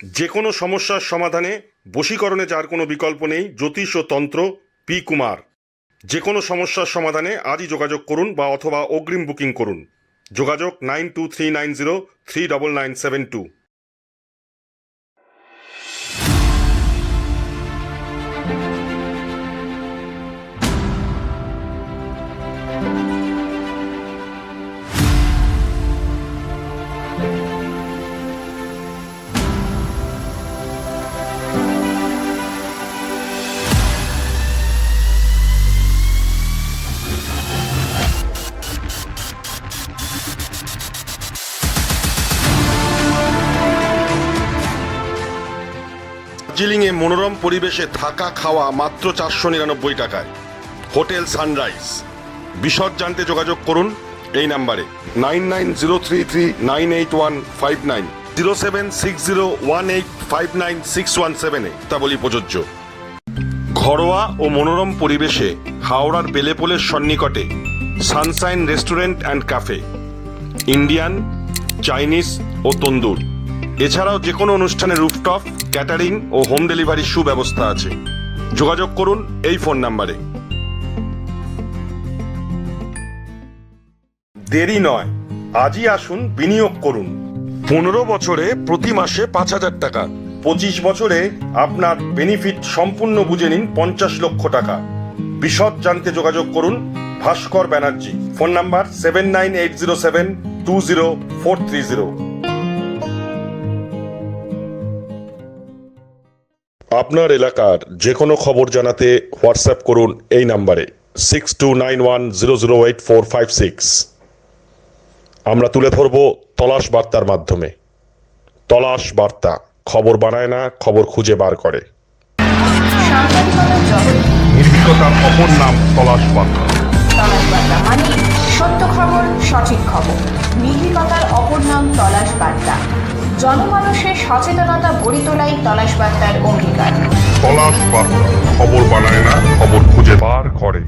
যে কোনো সমস্যার সমাধানে বশীকরণে যার কোনো বিকল্প নেই, জ্যোতিষ ও তন্ত্র, পি কুমার। যে কোনো সমস্যার সমাধানে আজই যোগাযোগ করুন বা অথবা অগ্রিম বুকিং করুন। যোগাযোগ 9239039972। দার্জিলিংয়ে মনোরম পরিবেশে থাকা খাওয়া মাত্র 499 টাকায়। Hotel sunrise. বিশদ জানতে যোগাযোগ করুন এই নাম্বারে 9903398159 076018596117 তা বলি প্রযোজ্য। ঘরোয়া ও মনোরম পরিবেশে হাওড়ার বেলেপোলের সন্নিকটে sunshine restaurant and cafe. Indian, Chinese ও তন্দুর। এছাড়াও যে কোনো অনুষ্ঠানে রুফটপ, ক্যাটারিং ও হোম ডেলিভারির সুব্যবস্থা আছে। যোগাযোগ করুন এই ফোন নাম্বারে। দেরি নয়, আজই আসুন, বিনিয়োগ করুন। 15 বছরে প্রতি মাসে 5,000 টাকা, 25 বছরে আপনার বেনিফিট সম্পূর্ণ বুঝে নিন 50 লক্ষ টাকা। বিশদ জানতে যোগাযোগ করুন ভাস্কর ব্যানার্জি। Phone number 7980720430। আপনার এলাকার যে কোনো খবর জানাতে হোয়াটসঅ্যাপ করুন এই নাম্বারে 6291008456। আমরা তুলে ধরব তলাশ বার্তার মাধ্যমে। তলাশ বার্তা, খবর বানায় না, খবর খুঁজে বার করে। নির্ভীকতার অপর নাম তলাশ বার্তা। তলাশ বার্তা মানে সত্য খবর, সঠিক খবর। নির্ভীকতার অপর নাম তলাশ বার্তা। জনমানুষের সচেতনতা গড়ে তোলাই তলাশ বার্তার অঙ্গীকার। তলাশ বার্তা, খবর বানায় না, খবর খুঁজে বার করে।